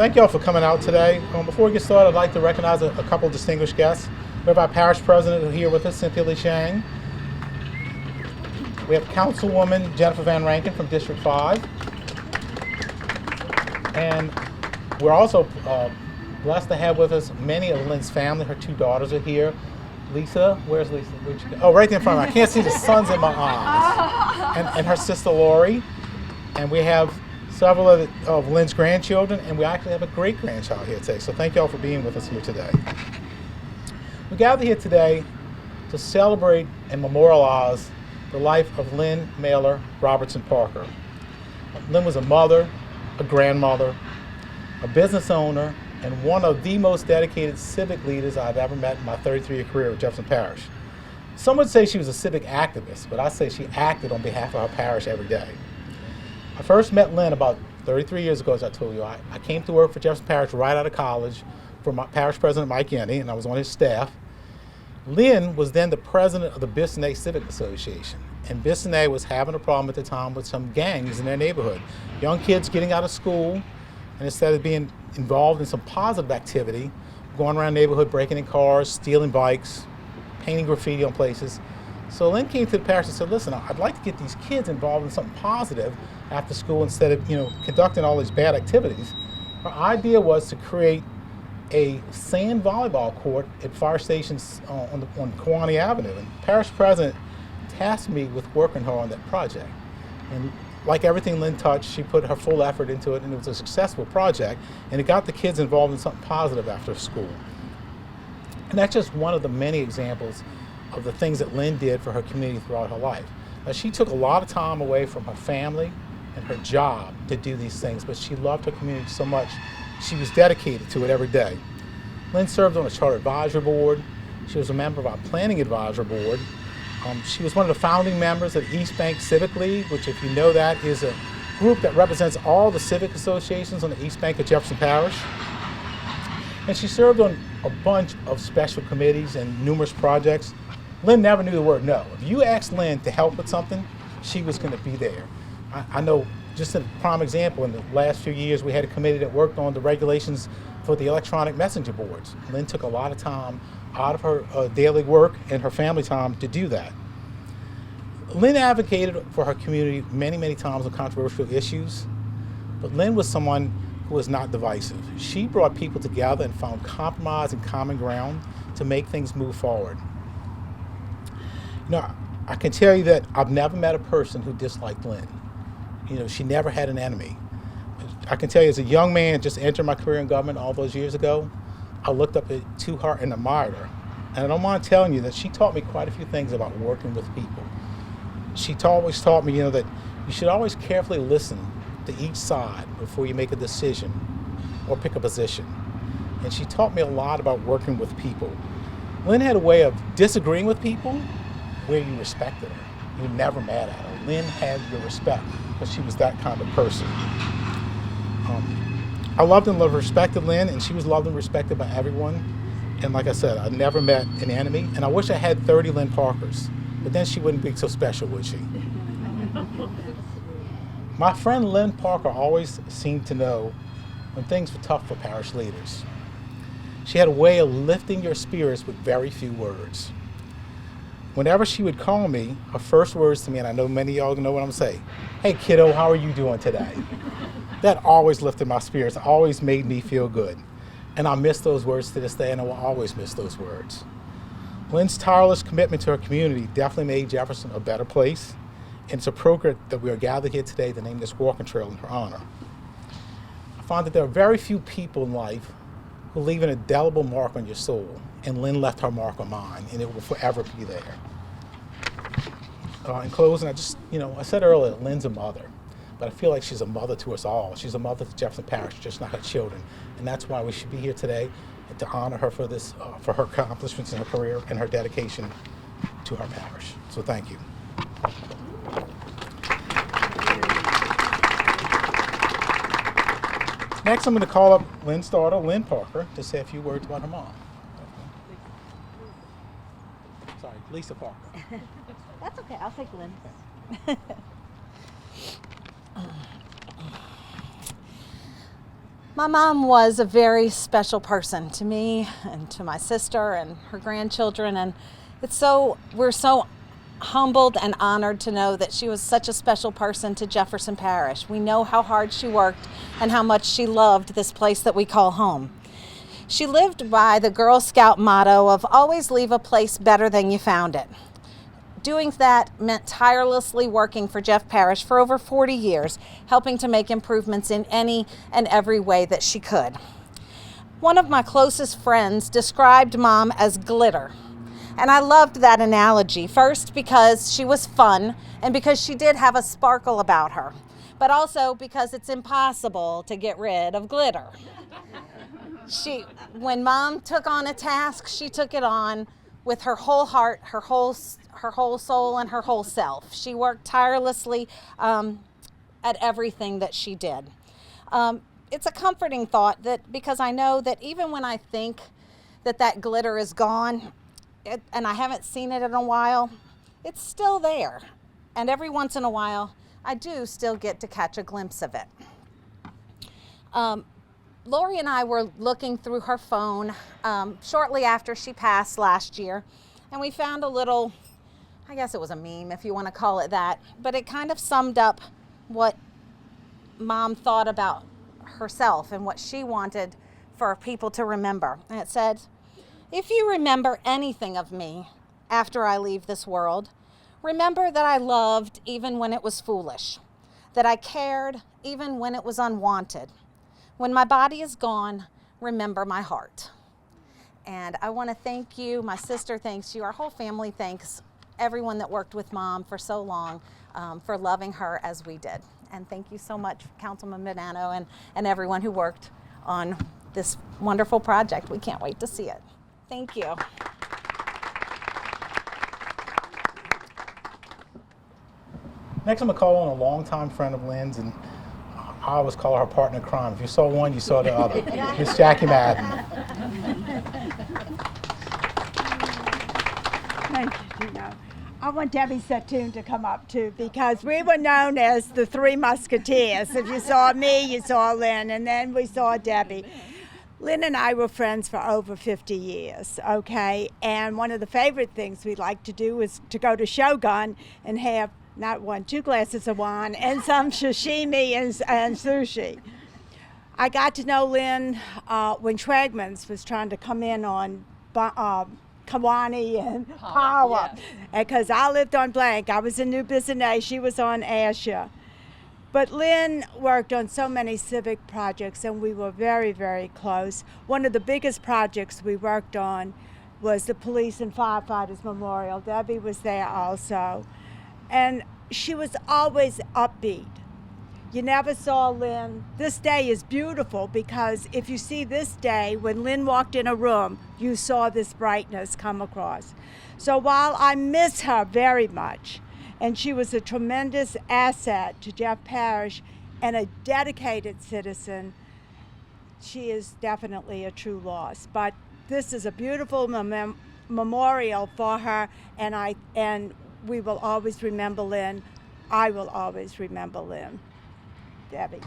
Thank you all for coming out today. Before we get started, I'd like to recognize a couple of distinguished guests. We have our parish president here with us, Cynthia Sheng. We have Councilwoman Jennifer Van Vrancken from District 5. And we're also blessed to have with us many of Lynne's family. Her two daughters are here. Lisa, where's Lisa? Oh, right there in front of me. I can't see the suns in my eyes. And her sister Lori. And we have several of Lynne's grandchildren, and we actually have a great-grandchild here today. So thank you all for being with us here today. We gathered here today to celebrate and memorialize the life of Lynne Maile Robertson Parker. Lynne was a mother, a grandmother, a business owner, and one of the most dedicated civic leaders I've ever met in my 33-year career with Jefferson Parish. Some would say she was a civic activist, but I say she acted on behalf of our parish every day. I first met Lynne about 33 years ago, as I told you. I came to work for Jefferson Parish right out of college for my parish president, Mike Yenny, and I was on his staff. Lynne was then the president of the Bissonnette Civic Association, and Bissonnette was having a problem at the time with some gangs in their neighborhood. Young kids getting out of school, and instead of being involved in some positive activity, going around the neighborhood, breaking in cars, stealing bikes, painting graffiti on places. So Lynne came to the parish and said, listen, I'd like to get these kids involved in something positive after school instead of, conducting all these bad activities. Her idea was to create a sand volleyball court at fire stations on Kewanee Avenue. And the parish president tasked me with working her on that project. And like everything Lynne touched, she put her full effort into it, and it was a successful project, and it got the kids involved in something positive after school. And that's just one of the many examples of the things that Lynne did for her community throughout her life. Now, she took a lot of time away from her family and her job to do these things, but she loved her community so much, she was dedicated to it every day. Lynne served on a charter advisory board. She was a member of our planning advisory board. She was one of the founding members of the East Bank Civic League, which, if you know that, is a group that represents all the civic associations on the East Bank of Jefferson Parish. And she served on a bunch of special committees and numerous projects. Lynne never knew the word no. If you asked Lynne to help with something, she was going to be there. I know, just a prime example, in the last few years, we had a committee that worked on the regulations for the electronic messenger boards. Lynne took a lot of time out of her daily work and her family time to do that. Lynne advocated for her community many, many times on controversial issues, but Lynne was someone who was not divisive. She brought people together and found compromise and common ground to make things move forward. I can tell you that I've never met a person who disliked Lynne. She never had an enemy. I can tell you, as a young man just entering my career in government all those years ago, I looked up to her and admired her. And I don't mind telling you that she taught me quite a few things about working with people. She always taught me, that you should always carefully listen to each side before you make a decision or pick a position. And she taught me a lot about working with people. Lynne had a way of disagreeing with people where you respected her. You were never mad at her. Lynne had your respect because she was that kind of person. I loved and respected Lynne, and she was loved and respected by everyone. And like I said, I never met an enemy, and I wish I had 30 Lynne Parkers, but then she wouldn't be so special, would she? My friend Lynne Parker always seemed to know when things were tough for parish leaders. She had a way of lifting your spirits with very few words. Whenever she would call me, her first words to me, and I know many of y'all know what I'm saying, "Hey kiddo, how are you doing today?" That always lifted my spirits, always made me feel good. And I miss those words to this day, and I will always miss those words. Lynne's tireless commitment to her community definitely made Jefferson a better place, and it's appropriate that we are gathered here today to name this walking trail in her honor. I find that there are very few people in life who leave an indelible mark on your soul, and Lynne left her mark on mine, and it will forever be there. In closing, I said earlier, Lynne's a mother. But I feel like she's a mother to us all. She's a mother to Jefferson Parish, just not her children. And that's why we should be here today, and to honor her for this, for her accomplishments in her career and her dedication to her parish. So thank you. Next, I'm going to call up Lynne's daughter, Lynne Parker, to say a few words about her mom. Sorry, Lisa Parker. That's okay, I'll take Lynn. My mom was a very special person to me and to my sister and her grandchildren, and we're so humbled and honored to know that she was such a special person to Jefferson Parish. We know how hard she worked and how much she loved this place that we call home. She lived by the Girl Scout motto of always leave a place better than you found it. Doing that meant tirelessly working for Jeff Parish for over 40 years, helping to make improvements in any and every way that she could. One of my closest friends described Mom as glitter. And I loved that analogy, first because she was fun and because she did have a sparkle about her, but also because it's impossible to get rid of glitter. When Mom took on a task, she took it on with her whole heart, her whole soul, and her whole self. She worked tirelessly at everything that she did. It's a comforting thought because I know that even when I think that glitter is gone, and I haven't seen it in a while, it's still there. And every once in a while, I do still get to catch a glimpse of it. Lori and I were looking through her phone shortly after she passed last year, and we found a little, I guess it was a meme if you want to call it that, but it kind of summed up what Mom thought about herself and what she wanted for people to remember. And it said, "If you remember anything of me after I leave this world, remember that I loved even when it was foolish, that I cared even when it was unwanted. When my body is gone, remember my heart." And I want to thank you, my sister thanks you, our whole family thanks everyone that worked with Mom for so long for loving her as we did. And thank you so much, Councilman Bonano, and everyone who worked on this wonderful project. We can't wait to see it. Thank you. Next, I'm going to call on a longtime friend of Lynne's, and I always call her partner in crime. If you saw one, you saw the other. Miss Jackie Madden. Thank you, Gino. I want Debbie Satoon to come up too, because we were known as the Three Musketeers. If you saw me, you saw Lynne, and then we saw Debbie. Lynne and I were friends for over 50 years, okay? And one of the favorite things we like to do is to go to Shogun and have not one, 2 glasses of wine and some sashimi and sushi. I got to know Lynne when Schwagman's was trying to come in on Kiwani and Power. Because I lived on Blank. I was in New Bissonnette. She was on Asher. But Lynne worked on so many civic projects, and we were very, very close. One of the biggest projects we worked on was the Police and Firefighters Memorial. Debbie was there also. And she was always upbeat. You never saw Lynne. This day is beautiful because if you see this day, when Lynne walked in a room, you saw this brightness come across. So while I miss her very much, and she was a tremendous asset to Jeff Parish and a dedicated citizen, she is definitely a true loss. But this is a beautiful memorial for her, and we will always remember Lynne. I will always remember Lynne. Debbie.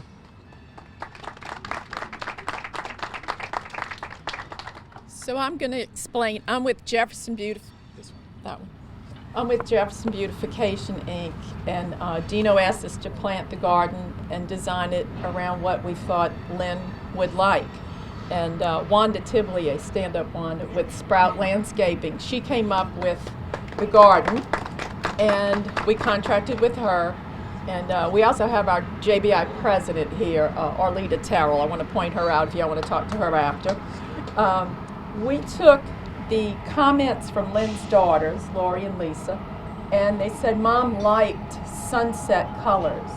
So I'm going to explain. I'm with Jefferson I'm with Jefferson Beautification, Inc., and Dino asked us to plant the garden and design it around what we thought Lynne would like. And Wanda Tiblier, stand-up Wanda, with Sprout Landscaping, she came up with the garden, and we contracted with her. And we also have our JBI president here, Arlita Terrell. I want to point her out if y'all want to talk to her after. We took the comments from Lynne's daughters, Lori and Lisa, and they said, "Mom liked sunset colors."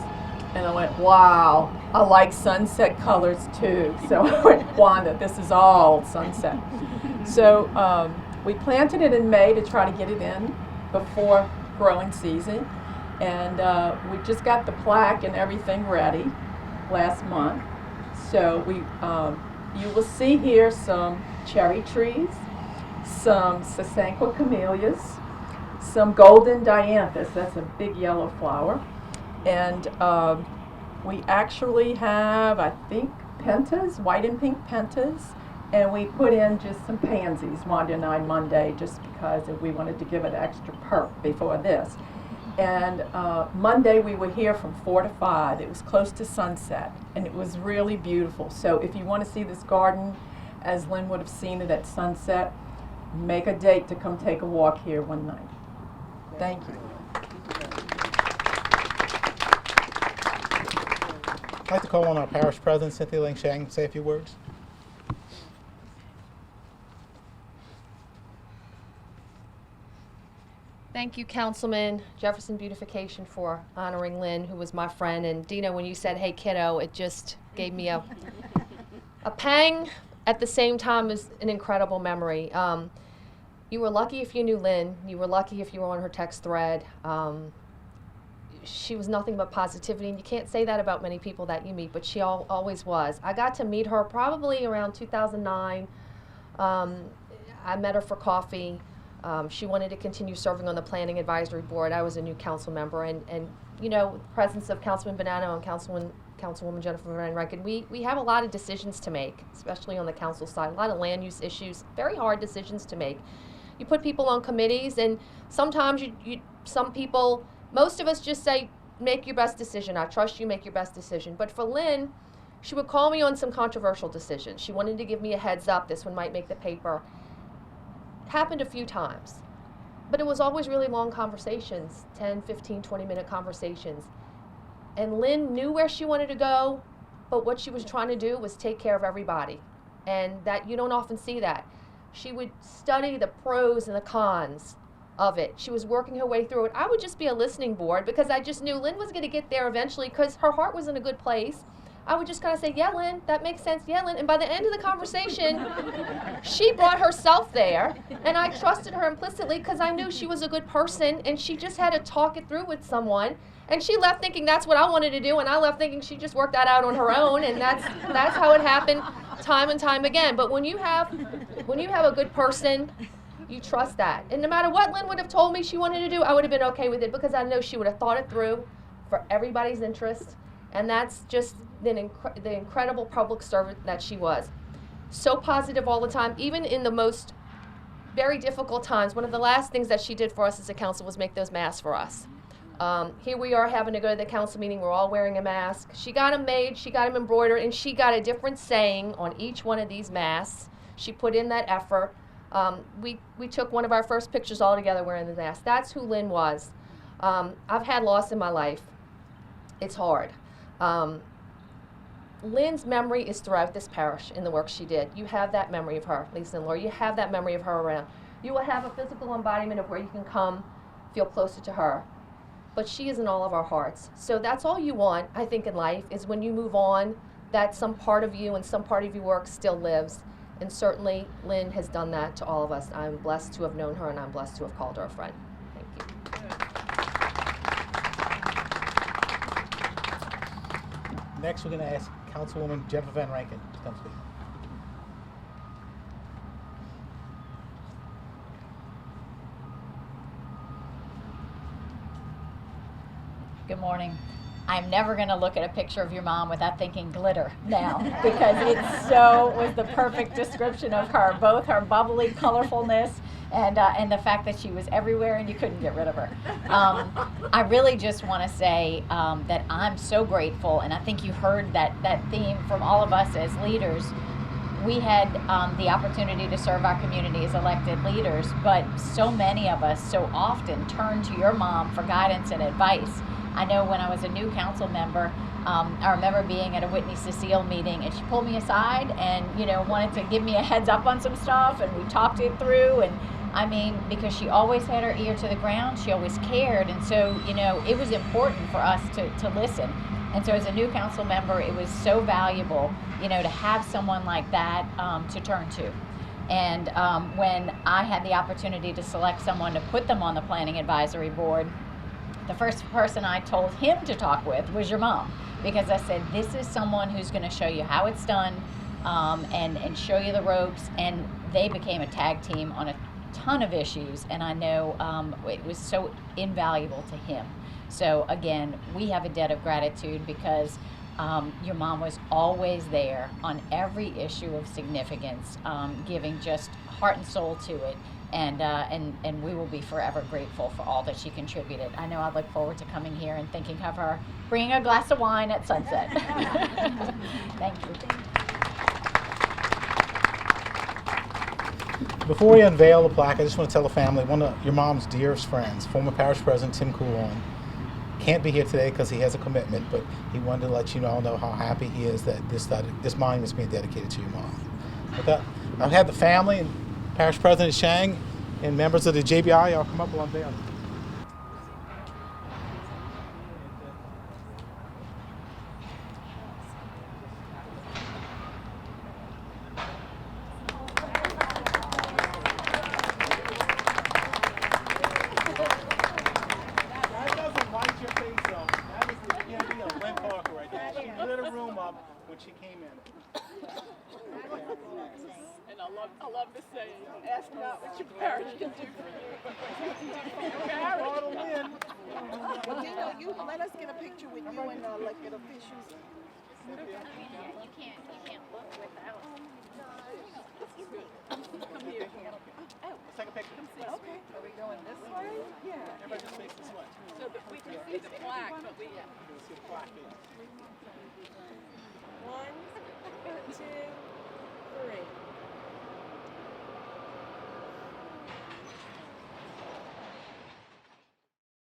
And I went, "Wow, I like sunset colors too." So I went, "Wanda, this is all sunset." So we planted it in May to try to get it in before growing season. And we just got the plaque and everything ready last month. So you will see here some cherry trees, some Sasanqua camellias, some golden dianthus, that's a big yellow flower. And we actually have, I think, pentas, white and pink pentas, and we put in just some pansies, Wanda and I, Monday, just because we wanted to give it extra perk before this. And Monday we were here from 4 to 5. It was close to sunset, and it was really beautiful. So if you want to see this garden as Lynn would have seen it at sunset, make a date to come take a walk here one night. Thank you. I'd like to call on our parish president, Cynthia Sheng, to say a few words. Thank you, Councilman Jefferson Beautification, for honoring Lynn, who was my friend. And Deano, when you said, "Hey, kiddo," it just gave me a pang. At the same time, as an incredible memory. You were lucky if you knew Lynn. You were lucky if you were on her text thread. She was nothing but positivity, and you can't say that about many people that you meet, but she always was. I got to meet her probably around 2009. I met her for coffee. She wanted to continue serving on the Planning Advisory Board. I was a new council member, and you know, the presence of Councilman Bonano and Councilwoman Jennifer Van Vrancken, we have a lot of decisions to make, especially on the council side, a lot of land use issues, very hard decisions to make. You put people on committees, and sometimes some people, most of us just say, make your best decision. I trust you, make your best decision. But for Lynn, she would call me on some controversial decisions. She wanted to give me a heads up, this one might make the paper. Happened a few times, but it was always really long conversations, 10, 15, 20-minute conversations. And Lynn knew where she wanted to go, but what she was trying to do was take care of everybody. And that you don't often see that. She would study the pros and the cons of it. She was working her way through it. I would just be a listening board because I just knew Lynn was going to get there eventually because her heart was in a good place. I would just kind of say, yeah, Lynn, that makes sense, yeah, Lynn. And by the end of the conversation, she brought herself there, and I trusted her implicitly because I knew she was a good person, and she just had to talk it through with someone. And she left thinking that's what I wanted to do, and I left thinking she just worked that out on her own, and that's how it happened time and time again. But when you have a good person, you trust that. And no matter what Lynn would have told me she wanted to do, I would have been okay with it because I know she would have thought it through for everybody's interest. And that's just the incredible public servant that she was. So positive all the time, even in the most very difficult times. One of the last things that she did for us as a council was make those masks for us. Here we are having to go to the council meeting, we're all wearing a mask. She got them made, she got them embroidered, and she got a different saying on each one of these masks. She put in that effort. We took one of our first pictures all together wearing the mask. That's who Lynn was. I've had loss in my life. It's hard. Lynn's memory is throughout this parish in the work she did. You have that memory of her, Lisa and Laura. You have that memory of her around. You will have a physical embodiment of where you can come, feel closer to her. But she is in all of our hearts. So that's all you want, I think, in life, is when you move on, that some part of you and some part of your work still lives. And certainly, Lynn has done that to all of us. I'm blessed to have known her, and I'm blessed to have called her a friend. Thank you. Next, we're going to ask Councilwoman Jennifer Van Vrancken to come speak. Good morning. I'm never going to look at a picture of your mom without thinking glitter now, because it was the perfect description of her, both her bubbly colorfulness and the fact that she was everywhere and you couldn't get rid of her. I really just want to say that I'm so grateful, and I think you heard that theme from all of us as leaders. We had the opportunity to serve our community as elected leaders, but so many of us so often turn to your mom for guidance and advice. I know when I was a new council member, I remember being at a Whitney Cecile meeting, and she pulled me aside and, wanted to give me a heads up on some stuff, and we talked it through. And I mean, because she always had her ear to the ground, she always cared. And so, it was important for us to listen. And so as a new council member, it was so valuable, to have someone like that to turn to. And when I had the opportunity to select someone to put them on the Planning Advisory Board, the first person I told him to talk with was your mom, because I said, this is someone who's going to show you how it's done and show you the ropes. And they became a tag team on a ton of issues, and I know it was so invaluable to him. So again, we have a debt of gratitude, because Your mom was always there on every issue of significance, giving just heart and soul to it. And we will be forever grateful for all that she contributed. I know I look forward to coming here and thinking of her, bringing a glass of wine at sunset. Thank you. Before we unveil the plaque, I just want to tell the family, one of your mom's dearest friends, former parish president Tim Coulon, can't be here today because he has a commitment, but he wanted to let you all know how happy he is that this monument is being dedicated to your mom. With that, I've had the family and Parish President Sheng and members of the JBI, y'all come up, we'll unveil. That doesn't light your face though. That was the beginning of Lynne Parker right there. She lit a room up when she came in. And I love to say, ask not what your parish can do for you, but what you can do for your parish. Well, Dino, you let us get a picture with you and elected officials. You can't look without. Come here. Let's take a picture. Okay. Are we going this way? Yeah. Everybody just face this way. So that we can see the plaque, but we See the plaque here.